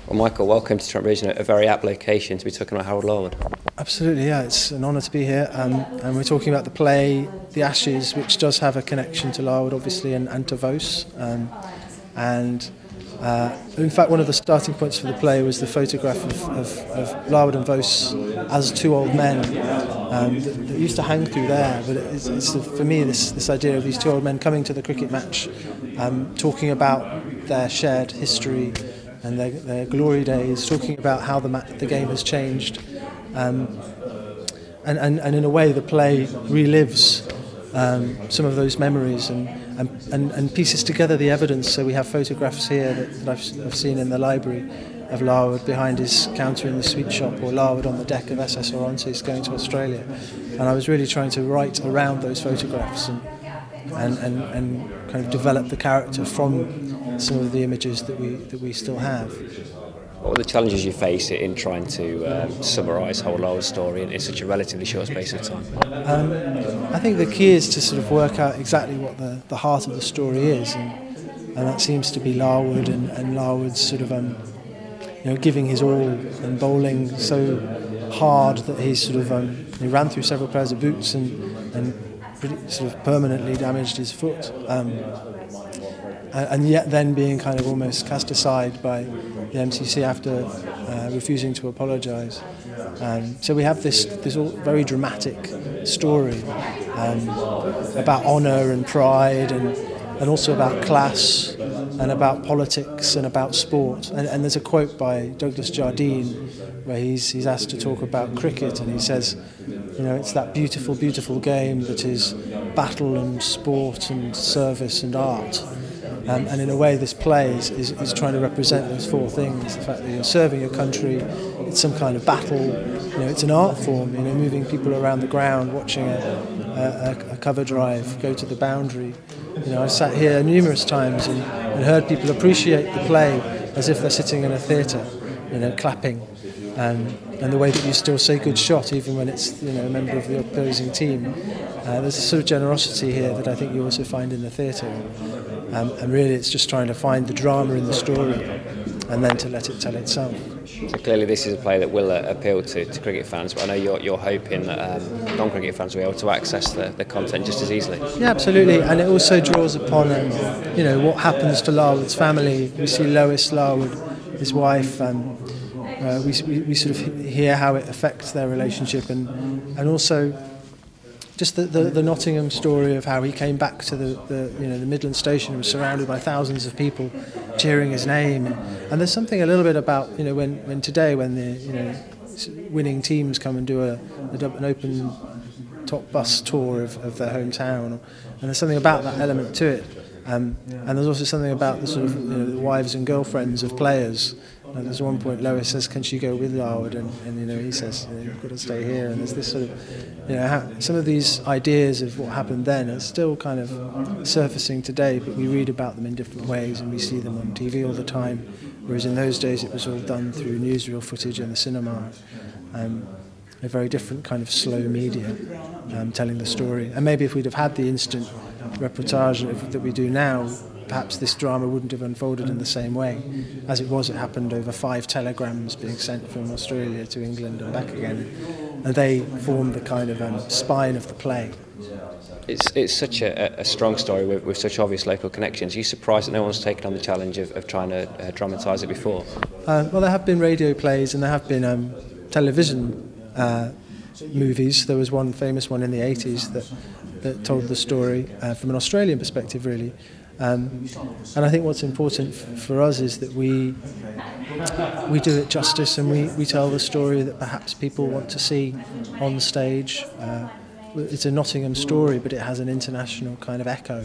Well, Michael, welcome to Trent Bridge, a very apt location to be talking about Harold Larwood. Absolutely, yeah, it's an honour to be here, and we're talking about the play The Ashes, which does have a connection to Larwood, obviously, and to Vos. In fact, one of the starting points for the play was the photograph of Larwood and Vos as two old men that used to hang through there. But it's for me, this idea of these two old men coming to the cricket match, talking about their shared history and their glory days, talking about how the game has changed, and in a way the play relives some of those memories and pieces together the evidence. So we have photographs here that I've seen in the library of Larwood behind his counter in the sweet shop, or Larwood on the deck of SS Orontes going to Australia. And I was really trying to write around those photographs and kind of develop the character from some of the images that we still have. What were the challenges you face in trying to summarise Harold Larwood's story in such a relatively short space of time? I think the key is to sort of work out exactly what the heart of the story is, and that seems to be Larwood and Larwood's sort of giving his all and bowling so hard that he's sort of he ran through several pairs of boots and pretty sort of permanently damaged his foot. And yet then being kind of almost cast aside by the MCC after refusing to apologise. So we have this very dramatic story about honour and pride and also about class and about politics and about sport. And there's a quote by Douglas Jardine where he's asked to talk about cricket, and he says, it's that beautiful, beautiful game that is battle and sport and service and art. And in a way this play is trying to represent those four things: the fact that you're serving your country, it's some kind of battle, it's an art form, moving people around the ground, watching a cover drive go to the boundary. I sat here numerous times and heard people appreciate the play as if they're sitting in a theatre, clapping, and the way that you still say good shot even when it's a member of the opposing team. There's a sort of generosity here that I think you also find in the theatre. And really it's just trying to find the drama in the story and then to let it tell itself. So clearly this is a play that will appeal to cricket fans, but I know you're hoping that non-cricket fans will be able to access the content just as easily. Yeah, absolutely, and it also draws upon what happens to Larwood's family. We see Lois Larwood, his wife, we sort of hear how it affects their relationship, and also just the Nottingham story of how he came back to the Midland station and was surrounded by thousands of people cheering his name, and there's something a little bit about when today when the winning teams come and do an open top bus tour of their hometown, and there's something about that element to it, and there's also something about the sort of the wives and girlfriends of players. There's one point Lois says, "Can she go with Larwood?" and he says, "You've got to stay here." And there's this sort of, some of these ideas of what happened then are still kind of surfacing today, but we read about them in different ways and we see them on TV all the time. Whereas in those days it was all done through newsreel footage and the cinema, a very different kind of slow media telling the story. And maybe if we'd have had the instant reportage that we do now, perhaps this drama wouldn't have unfolded in the same way. As it was, it happened over 5 telegrams being sent from Australia to England and back again, and they formed the kind of spine of the play. It's such a strong story with such obvious local connections. Are you surprised that no one's taken on the challenge of trying to dramatise it before? Well, there have been radio plays and there have been television movies. There was one famous one in the 80s that told the story from an Australian perspective, really. And I think what's important for us is that we do it justice, and we tell the story that perhaps people want to see on stage. It's a Nottingham story, but it has an international kind of echo.